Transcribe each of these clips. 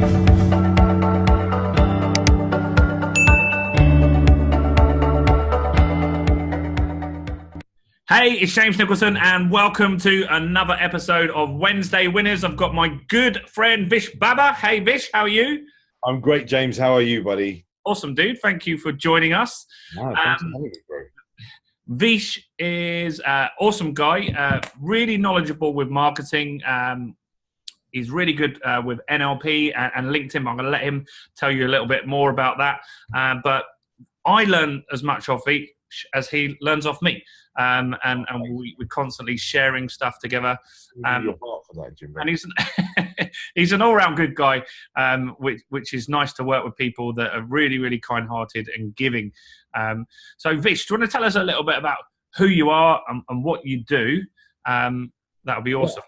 Hey, it's James Nicholson, and welcome to another episode of Wednesday Winners. I've got my good friend Vish Baba. Hey, Vish, how are you? I'm great, James. How are you, buddy? Awesome, dude. Thank you for joining us. Wow, thanks for having me, bro. Vish is an awesome guy, really knowledgeable with marketing. He's really good with NLP and LinkedIn. I'm going to let him tell you a little bit more about that. But I learn as much off Vish as he learns off me. And we're constantly sharing stuff together. Your heart for that, Jim. And he's an all-round good guy, which is nice to work with people that are really, really kind-hearted and giving. So, Vish, do you want to tell us a little bit about who you are and what you do? That would be awesome.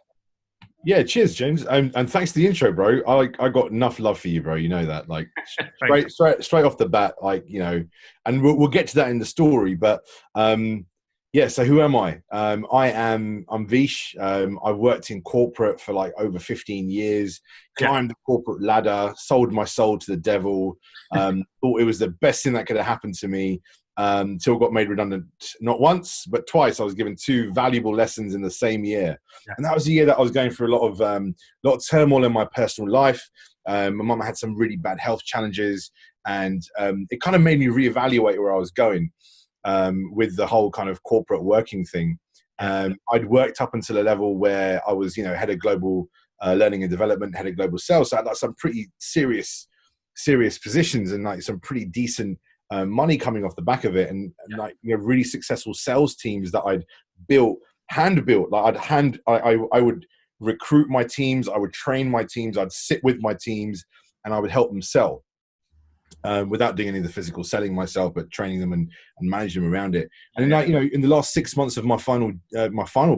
Yeah, cheers, James. And thanks for the intro, bro. I got enough love for you, bro. You know that, like straight off the bat, like, you know, and we'll get to that in the story. But yeah, so who am I? I'm Vish. I've worked in corporate for like over 15 years, climbed the corporate ladder, sold my soul to the devil, thought it was the best thing that could have happened to me, till I got made redundant. Not once, but twice. I was given 2 valuable lessons in the same year. Yeah. And that was the year that I was going through a lot of turmoil in my personal life. My mum had some really bad health challenges, and it kind of made me reevaluate where I was going. With the whole kind of corporate working thing. I'd worked up until a level where I was, you know, head of global learning and development, head of global sales. So I had like some pretty serious positions and like some pretty decent money coming off the back of it. And like, you know, really successful sales teams that I'd hand built. Like I would recruit my teams, I would train my teams, I'd sit with my teams, and I would help them sell. Without doing any of the physical selling myself, but training them and manage them around it. And then, you know, in the last 6 months of my final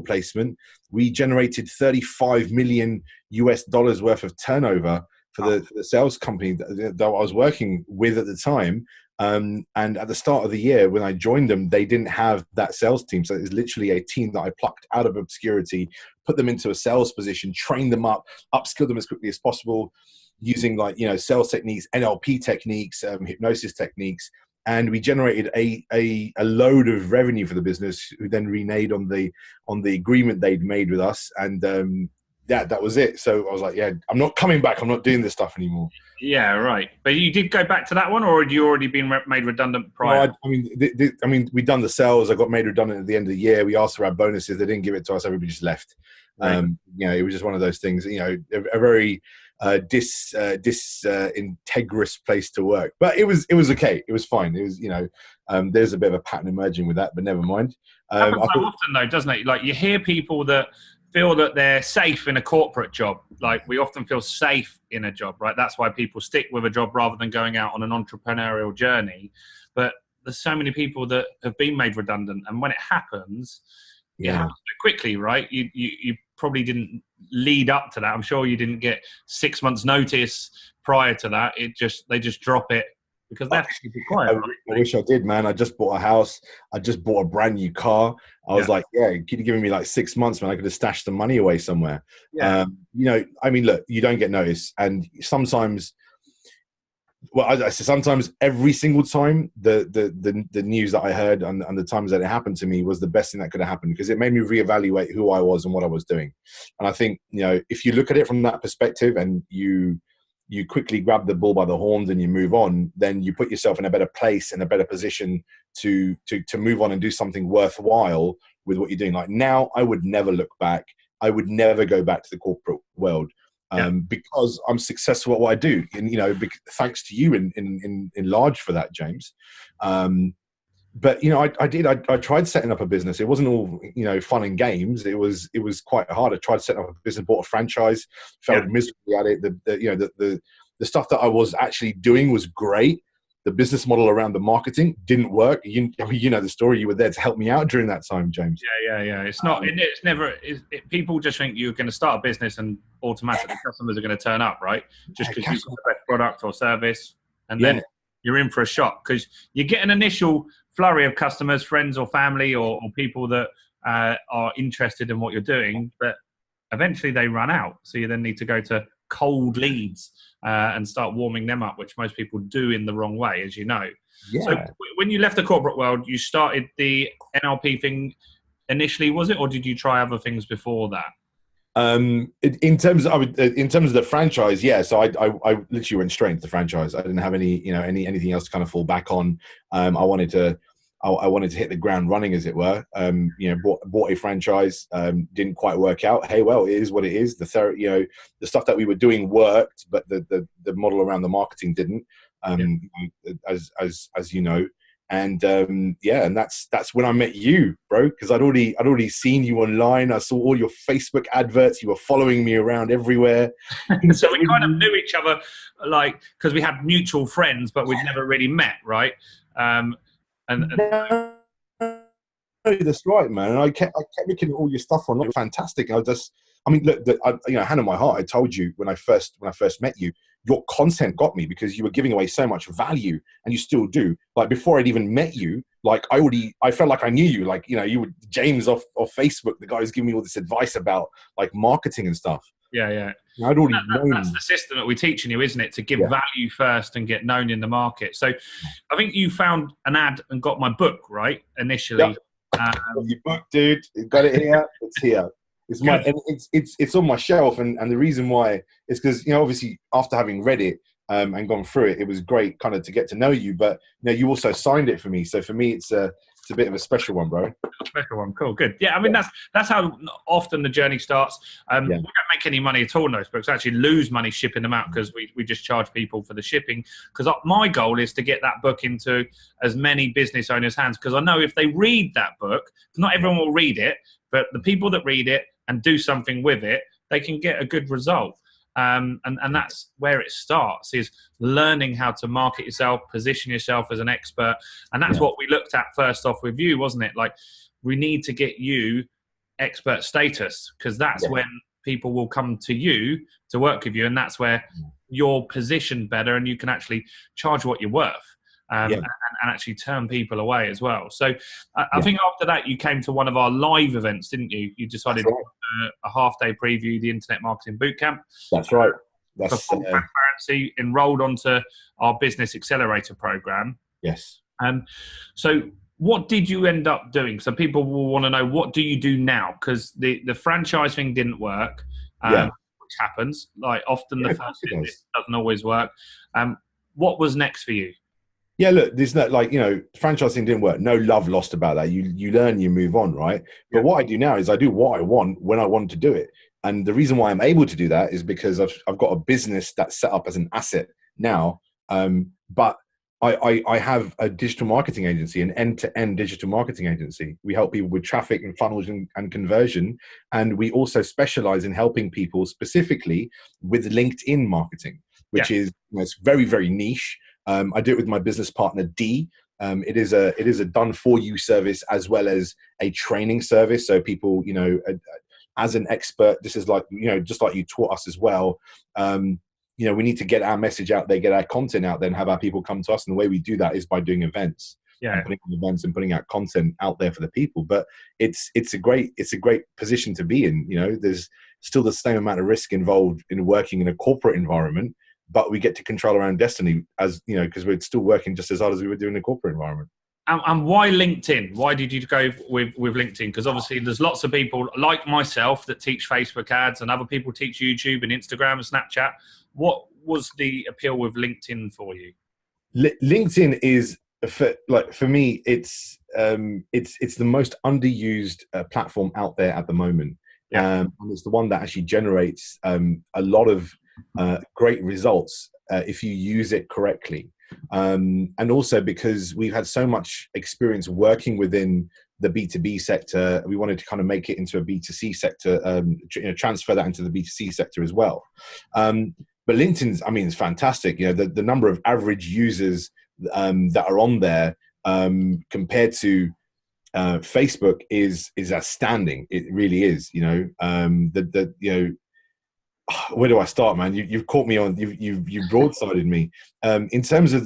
placement, we generated $35 million worth of turnover for the sales company that I was working with at the time. And at the start of the year, when I joined them, they didn't have that sales team. So it was literally a team that I plucked out of obscurity, put them into a sales position, trained them up, upskilled them as quickly as possible, using, like, you know, sales techniques, NLP techniques, hypnosis techniques, and we generated a load of revenue for the business, who then reneged on the agreement they'd made with us, and that was it. So I was like, yeah, I'm not coming back. I'm not doing this stuff anymore. Yeah, right. But you did go back to that one, or had you already been made redundant prior? No, I mean, we'd done the sales. I got made redundant at the end of the year. We asked for our bonuses. They didn't give it to us. Everybody just left. Right. You know, it was just one of those things. You know, a very integrous place to work, but it was okay. It was fine. It was, you know, there's a bit of a pattern emerging with that, but never mind. Happens so often though, doesn't it? Like, you hear people that feel that they're safe in a corporate job. Like, we often feel safe in a job, right? That's why people stick with a job rather than going out on an entrepreneurial journey. But there's so many people that have been made redundant, and when it happens, it happens so quickly, right? You probably didn't lead up to that. I'm sure you didn't get 6 months notice prior to that. They just drop it because they have to keep it quiet. I wish I did, man. I just bought a house. I just bought a brand new car. I was like, yeah, you could have given me like 6 months, man. I could have stashed the money away somewhere. Yeah. You know, I mean, look, you don't get notice, and sometimes, well, I said sometimes, every single time the news that I heard and the times that it happened to me was the best thing that could have happened, because it made me reevaluate who I was and what I was doing. And I think, you know, if you look at it from that perspective and you quickly grab the bull by the horns and you move on, then you put yourself in a better place and a better position to move on and do something worthwhile with what you're doing. Like, now, I would never look back. I would never go back to the corporate world. Because I'm successful at what I do, and, you know, thanks to you in large for that, James. But, you know, I tried setting up a business. It wasn't all, you know, fun and games. It was quite hard. I tried setting up a business, bought a franchise, failed miserably at it. The stuff that I was actually doing was great. The business model around the marketing didn't work. You know the story. You were there to help me out during that time, James. Yeah. It's not. It's never. People just think you're going to start a business and automatically customers are going to turn up, right? Just because you've got the best product or service, and then you're in for a shock, because you get an initial flurry of customers, friends or family or people that are interested in what you're doing, but eventually they run out. So you then need to go to cold leads. and start warming them up, which most people do in the wrong way, as you know. Yeah. So when you left the corporate world, you started the NLP thing initially, was it, or did you try other things before that? In terms of the franchise, yeah. So I literally went straight into the franchise. I didn't have anything else to kind of fall back on. I wanted to hit the ground running, as it were. Bought a franchise, didn't quite work out. Hey, well, it is what it is. The stuff that we were doing worked, but the model around the marketing didn't. As you know. And and that's when I met you, bro, because I'd already seen you online. I saw all your Facebook adverts. You were following me around everywhere. So we kind of knew each other, like, because we had mutual friends, but we'd never really met, right? No, that's right, man. And I kept looking at all your stuff on. Fantastic. Look, hand on my heart, I told you when I first met you, your content got me because you were giving away so much value, and you still do. Like, before I'd even met you, like I felt like I knew you. Like, you were James off Facebook, the guy who's giving me all this advice about like marketing and stuff. Yeah. I'd already known. That's the system that we're teaching you, isn't it? To give value first and get known in the market. So I think you found an ad and got my book, right? Initially. Yep. Your book, dude. You got it here. It's here. It's on my shelf, and the reason why is because obviously after having read it and gone through it, it was great kind of to get to know you. But you also signed it for me, so for me it's a bit of a special one, bro. Special one, cool, good. Yeah, I mean that's how often the journey starts. We don't make any money at all in those books. Actually, lose money shipping them out because we just charge people for the shipping. Because my goal is to get that book into as many business owners' hands. Because I know if they read that book, not everyone will read it, but the people that read it and do something with it, they can get a good result. And that's where it starts, is learning how to market yourself, position yourself as an expert. And that's what we looked at first off with you, wasn't it? Like, we need to get you expert status, because that's when people will come to you to work with you. And that's where you're positioned better and you can actually charge what you're worth. And actually turn people away as well. So I think after that, you came to one of our live events, didn't you? You decided to do a half-day preview, the Internet Marketing Bootcamp. That's right. For full transparency, enrolled onto our Business Accelerator program. Yes. So what did you end up doing? So people will want to know, what do you do now? Because the franchise thing didn't work, which happens. Like, often the first business doesn't always work. What was next for you? Yeah, look, there's no, franchising didn't work. No love lost about that. You learn, you move on, right? But what I do now is I do what I want when I want to do it. And the reason why I'm able to do that is because I've got a business that's set up as an asset now. But I have a digital marketing agency, an end-to-end digital marketing agency. We help people with traffic and funnels and conversion. And we also specialize in helping people specifically with LinkedIn marketing, which is it's very, very niche. I do it with my business partner, Dee. It is a done for you service as well as a training service. So people, as an expert, this is like, just like you taught us as well. We need to get our message out there, get our content out there, and have our people come to us. And the way we do that is by doing events. And putting on events and putting out content out there for the people. But it's a great position to be in. There's still the same amount of risk involved in working in a corporate environment, but we get to control our own destiny, as because we're still working just as hard as we were doing in a corporate environment. And why LinkedIn? Why did you go with LinkedIn? Because obviously there's lots of people like myself that teach Facebook ads, and other people teach YouTube and Instagram and Snapchat. What was the appeal with LinkedIn for you? LinkedIn is, for me, it's the most underused platform out there at the moment. And it's the one that actually generates a lot of great results if you use it correctly. And also because we've had so much experience working within the B2B sector, we wanted to kind of make it into a B2C sector, transfer that into the B2C sector as well. But LinkedIn's, it's fantastic. The number of average users that are on there compared to Facebook is outstanding. It really is. Where do I start, man? You've caught me on. You've broadsided me. In terms of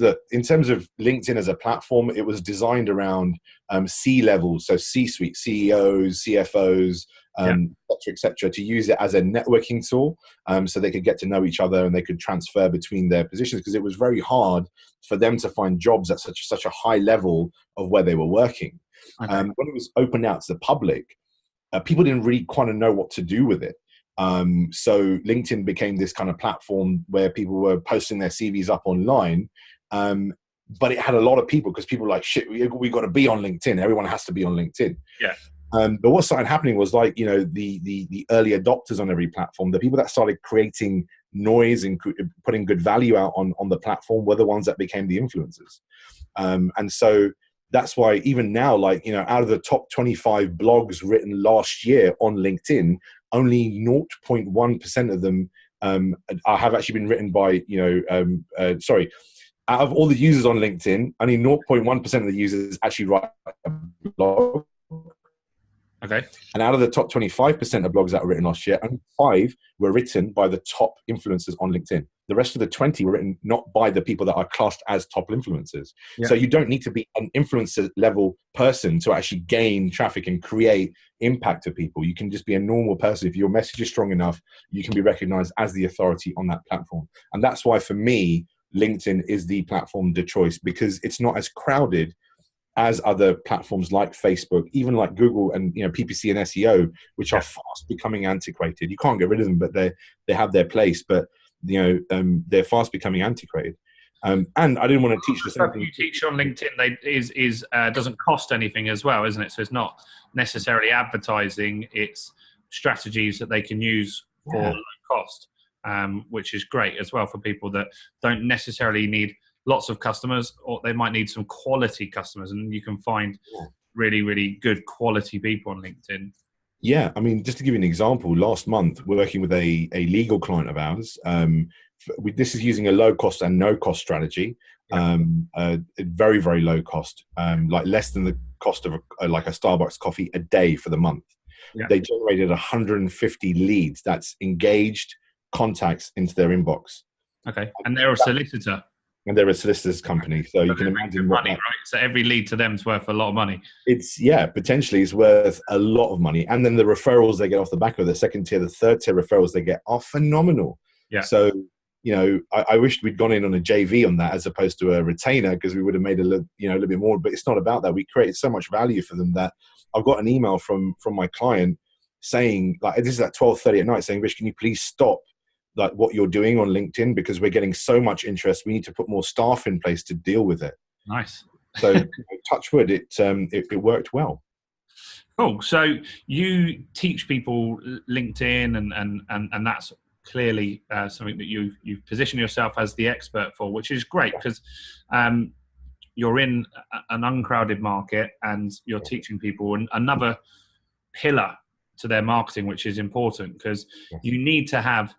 LinkedIn as a platform, it was designed around C levels, so C-suite, CEOs, CFOs, Yeah. et cetera, to use it as a networking tool, so they could get to know each other and they could transfer between their positions, because it was very hard for them to find jobs at such a high level of where they were working. Okay. When it was opened out to the public, people didn't really kind of know what to do with it. So LinkedIn became this kind of platform where people were posting their CVs up online. But it had a lot of people, because people were like, shit, we got to be on LinkedIn. Everyone has to be on LinkedIn. Yeah. But what started happening was, like, you know, the early adopters on every platform, the people that started creating noise and putting good value out on the platform, were the ones that became the influencers. And so that's why even now, like, you know, out of the top 25 blogs written last year on LinkedIn, only 0.1% of them have actually been written by, you know, out of all the users on LinkedIn, only 0.1% of the users actually write a blog. Okay. And out of the top 25% of blogs that were written last year, only 5 were written by the top influencers on LinkedIn. The rest of the 20 were written not by the people that are classed as top influencers. Yeah. So you don't need to be an influencer level person to actually gain traffic and create impact to people. You can just be a normal person. If your message is strong enough, you can be recognized as the authority on that platform. And that's why, for me, LinkedIn is the platform of choice, because it's not as crowded as other platforms like Facebook, even like Google and, you know, PPC and SEO, which are fast becoming antiquated. You can't get rid of them, but they have their place. But, you know, they're fast becoming antiquated. And I didn't want to teach the same thing. You teach on LinkedIn doesn't cost anything as well, isn't it? So it's not necessarily advertising; it's strategies that they can use for low cost, which is great as well for people that don't necessarily need lots of customers, or they might need some quality customers, and you can find really, really good quality people on LinkedIn. Yeah, I mean, just to give you an example, last month we're working with a legal client of ours. This is using a low cost and no cost strategy. Very, very low cost, like less than the cost of like a Starbucks coffee a day for the month. They generated 150 leads. That's engaged contacts into their inbox. Okay, and they're a solicitor. And they're a solicitor's company, so you can imagine money, right? So every lead to them is worth a lot of money. Potentially it's worth a lot of money, and then the referrals they get off the back of the second tier, the third tier referrals they get are phenomenal. Yeah. So, you know, I wished we'd gone in on a JV on that as opposed to a retainer, because we would have made a little bit more. But it's not about that. We created so much value for them that I've got an email from my client saying, like, this is at 12:30 at night, saying, Vish, can you please stop like what you're doing on LinkedIn, because we're getting so much interest. We need to put more staff in place to deal with it. Nice. So touch wood, it worked well. Cool. So you teach people LinkedIn, and that's clearly something that you've positioned yourself as the expert for, which is great, because you're in an uncrowded market and you're teaching people another pillar to their marketing, which is important, because you need to have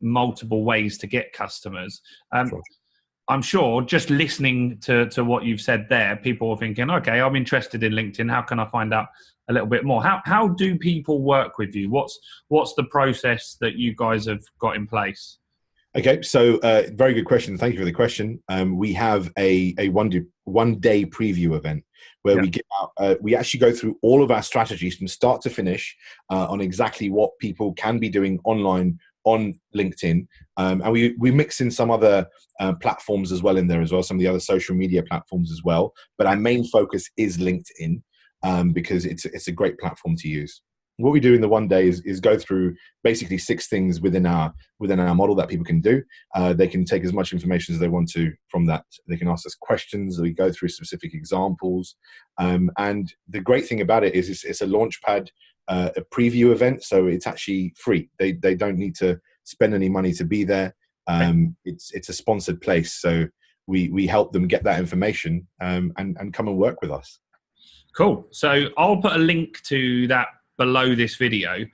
multiple ways to get customers. I'm sure just listening to what you've said there, people are thinking, okay, I'm interested in LinkedIn. How can I find out a little bit more? How do people work with you? What's the process that you guys have got in place? Okay, so very good question. Thank you for the question. We have a one-day preview event where we give out. We actually go through all of our strategies from start to finish on exactly what people can be doing online on LinkedIn, and we mix in some other platforms as well in there as well, some of the other social media platforms as well. But our main focus is LinkedIn, because it's a great platform to use. What we do in the one day is go through basically 6 things within our model that people can do. They can take as much information as they want to from that. They can ask us questions. We go through specific examples, and the great thing about it is it's a launchpad, a preview event, so it's actually free. They don't need to spend any money to be there. It's a sponsored place, so we help them get that information and come and work with us. Cool. So I'll put a link to that below this video.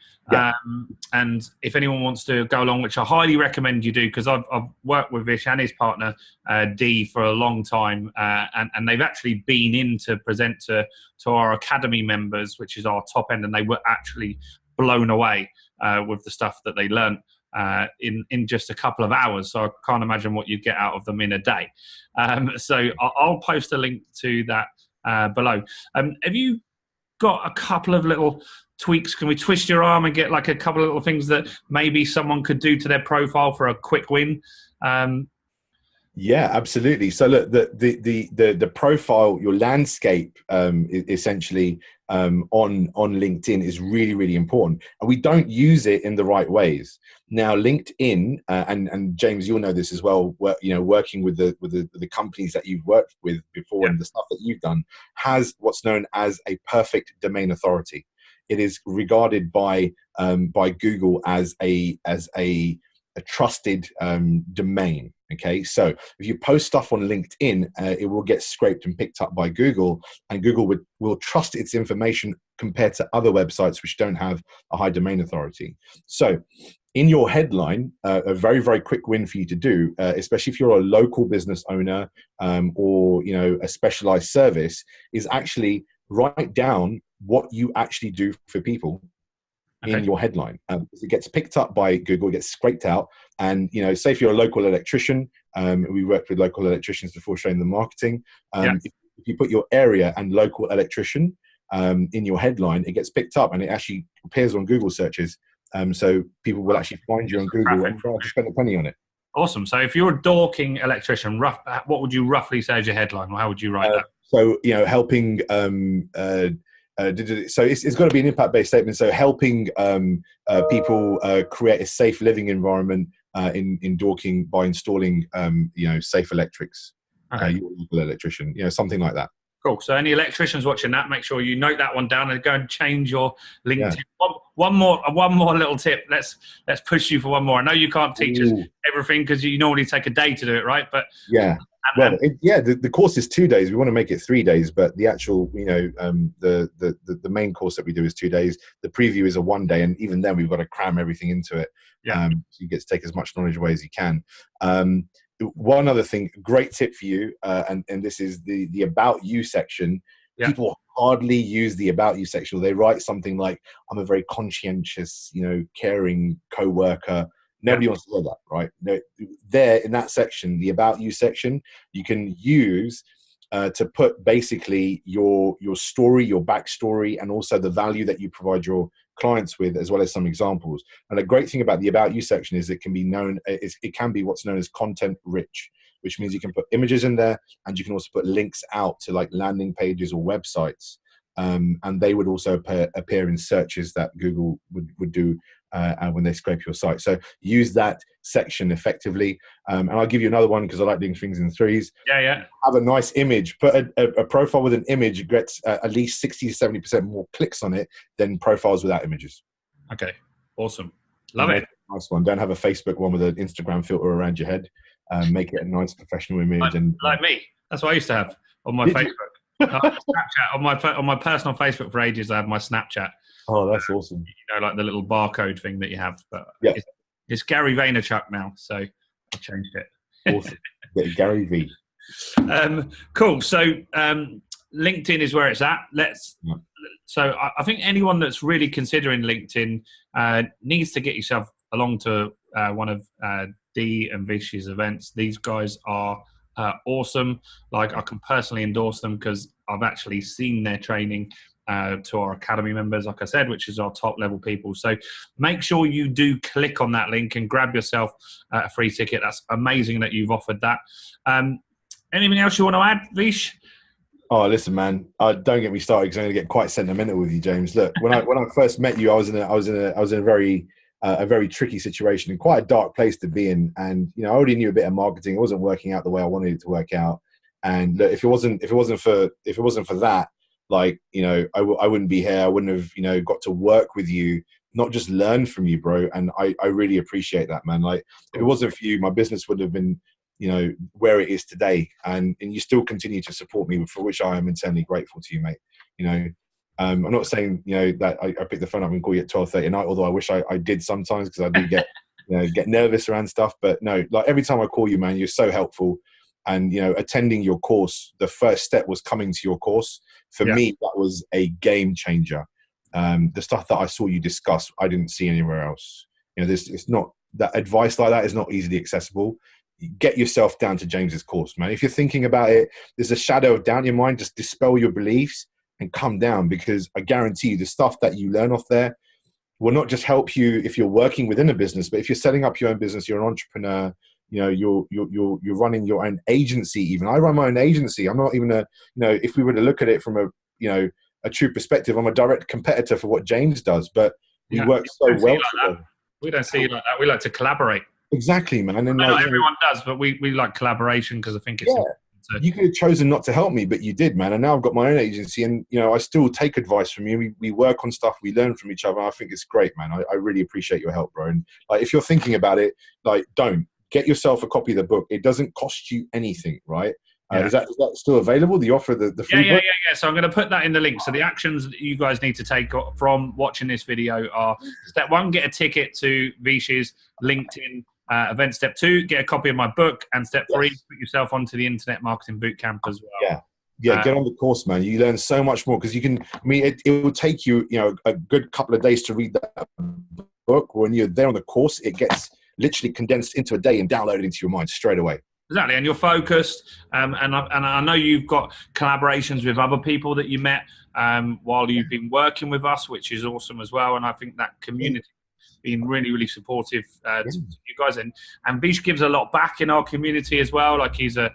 And if anyone wants to go along, which I highly recommend you do, because I've worked with Vish and his partner Dee for a long time, and they've actually been in to present to our academy members, which is our top end, and they were actually blown away with the stuff that they learned in just a couple of hours. So I can't imagine what you'd get out of them in a day. So I'll post a link to that below. Have you got a couple of little tweaks? Can we twist your arm and get like a couple of little things that maybe someone could do to their profile for a quick win? Yeah, absolutely. So look, the profile, your landscape, essentially on LinkedIn is really, really important, and we don't use it in the right ways. Now, LinkedIn, and James, you'll know this as well. Working with the companies that you've worked with before, and the stuff that you've done, has what's known as a perfect domain authority. It is regarded by Google as a trusted domain. Okay, so if you post stuff on LinkedIn, it will get scraped and picked up by Google, and Google will trust its information compared to other websites which don't have a high domain authority. So in your headline, a very, very quick win for you to do, especially if you're a local business owner or a specialized service, is actually write down what you actually do for people in your headline. It gets picked up by Google, it gets scraped out, and say if you're a local electrician, we worked with local electricians before showing them marketing. If you put your area and local electrician in your headline, it gets picked up and it actually appears on Google searches. So people will actually find you on Google and try to spend a penny on it. Awesome. So if you're a Dorking electrician, what would you roughly say as your headline, or how would you write that? So helping. So it's got to be an impact-based statement. So helping people create a safe living environment in Dorking by installing safe electrics. Your local electrician, something like that. Cool. So any electricians watching that, make sure you note that one down and go and change your LinkedIn. Yeah. One more little tip. Let's push you for one more. I know you can't teach us everything because you normally take a day to do it, right? But yeah. The course is 2 days. We want to make it 3 days, but the actual, the main course that we do is 2 days. The preview is a 1 day, and even then we've got to cram everything into it. So you get to take as much knowledge away as you can. One other thing, great tip for you, and this is the About You section. Yeah. People hardly use the About You section. They write something like, I'm a very conscientious, caring co-worker. Nobody wants to hear that, right? No, there in that section, the About You section, you can use to put basically your story, your backstory, and also the value that you provide your clients with, as well as some examples. And a great thing about the About You section is it can be what's known as content rich, which means you can put images in there, and you can also put links out to like landing pages or websites. And they would also appear in searches that Google would do when they scrape your site. So use that section effectively. And I'll give you another one because I like doing things in threes. Yeah. Have a nice image. Put a profile with an image gets at least 60 to 70% more clicks on it than profiles without images. Okay, awesome. Love it. Nice one. Don't have a Facebook one with an Instagram filter around your head. Make it a nice professional image. Like me. That's what I used to have on my Facebook. Snapchat on my personal Facebook for ages. I had my Snapchat. Oh, that's awesome. Like the little barcode thing that you have. But it's Gary Vaynerchuk now, so I changed it. Awesome. Gary V. Cool. So LinkedIn is where it's at. So I think anyone that's really considering LinkedIn needs to get yourself along to one of Dee and Vish's events. These guys are awesome. Like, I can personally endorse them because I've actually seen their training to our academy members, like I said, which is our top level people. So make sure you do click on that link and grab yourself a free ticket. That's amazing that you've offered that. Anything else you want to add, Vish? Oh, listen, man. Don't get me started because I'm going to get quite sentimental with you, James. Look, when I first met you, I was in a very tricky situation and quite a dark place to be in. And I already knew a bit of marketing. It wasn't working out the way I wanted it to work out. And look, if it wasn't for that, like, I wouldn't be here. I wouldn't have got to work with you, not just learn from you, bro. And I really appreciate that, man. Like, if it wasn't for you, my business would have been where it is today, and you still continue to support me, for which I am internally grateful to you, mate. I'm not saying that I pick the phone up and call you at 12:30 at night, although I wish I did sometimes, because I do get get nervous around stuff. But no, like, every time I call you, man, you're so helpful. And attending your course, the first step was coming to your course. For me, that was a game changer. The stuff that I saw you discuss, I didn't see anywhere else. It's not that advice like that is not easily accessible, get yourself down to James's course, man. If you're thinking about it, there's a shadow of doubt in your mind, just dispel your beliefs and come down, because I guarantee you the stuff that you learn off there will not just help you if you're working within a business, but if you're setting up your own business, you're an entrepreneur, you're running your own agency. Even I run my own agency. I'm not even if we were to look at it from a true perspective, I'm a direct competitor for what James does, but we work so well together. We don't see it like that. We like to collaborate. Exactly, man. And not everyone does, but we like collaboration because I think it's you could have chosen not to help me, but you did, man. And now I've got my own agency, and I still take advice from you. We work on stuff, we learn from each other. I think it's great, man. I really appreciate your help, bro. And like, if you're thinking about it, like, don't get yourself a copy of the book. It doesn't cost you anything, right? Is that still available? The offer, the free book? Yeah. So I'm going to put that in the link. So the actions that you guys need to take from watching this video are: step 1, get a ticket to Vish's LinkedIn event. Step 2, get a copy of my book. And step 3, put yourself onto the Internet Marketing Bootcamp as well. Yeah, get on the course, man. You learn so much more, because you can. I mean, it will take you, a good couple of days to read that book. When you're there on the course, it gets literally condensed into a day and downloaded into your mind straight away. Exactly, and you're focused. And I know you've got collaborations with other people that you met while you've been working with us, which is awesome as well. And I think that community been really, really supportive to you guys, and Vish gives a lot back in our community as well. Like, he's a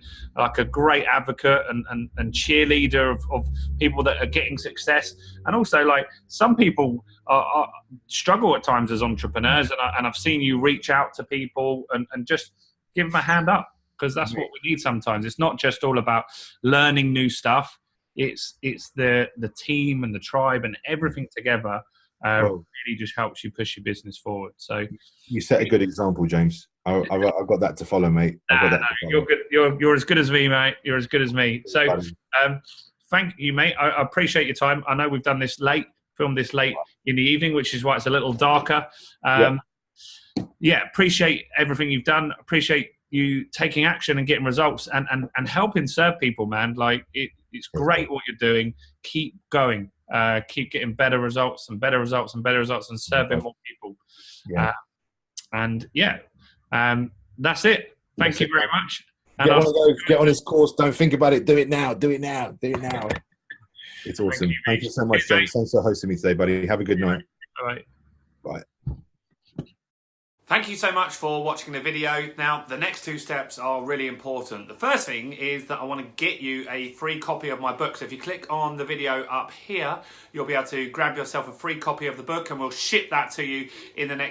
great advocate and cheerleader of people that are getting success, and also, like, some people are struggle at times as entrepreneurs, and I've seen you reach out to people and just give them a hand up, because that's what we need sometimes. It's not just all about learning new stuff. It's the team and the tribe and everything together. Really just helps you push your business forward. So you set a good example, James. I've got that to follow, mate. You're good. You're as good as me, mate. You're as good as me. So thank you, mate. I appreciate your time. I know we've done this late, filmed this late in the evening, which is why it's a little darker. Appreciate everything you've done. Appreciate you taking action and getting results and helping serve people, man. Like, it's great what you're doing. Keep going. Keep getting better results and better results and better results, and serving more people. That's it. Thank you very much. Get one of those. Get on his course. Don't think about it. Do it now. Do it now. Do it now. It's awesome. Thank you so much, James. Thanks for hosting me today, buddy. Have a good night. All right. Bye. Thank you so much for watching the video. Now, the next 2 steps are really important. The first thing is that I want to get you a free copy of my book. So if you click on the video up here, you'll be able to grab yourself a free copy of the book, and we'll ship that to you in the next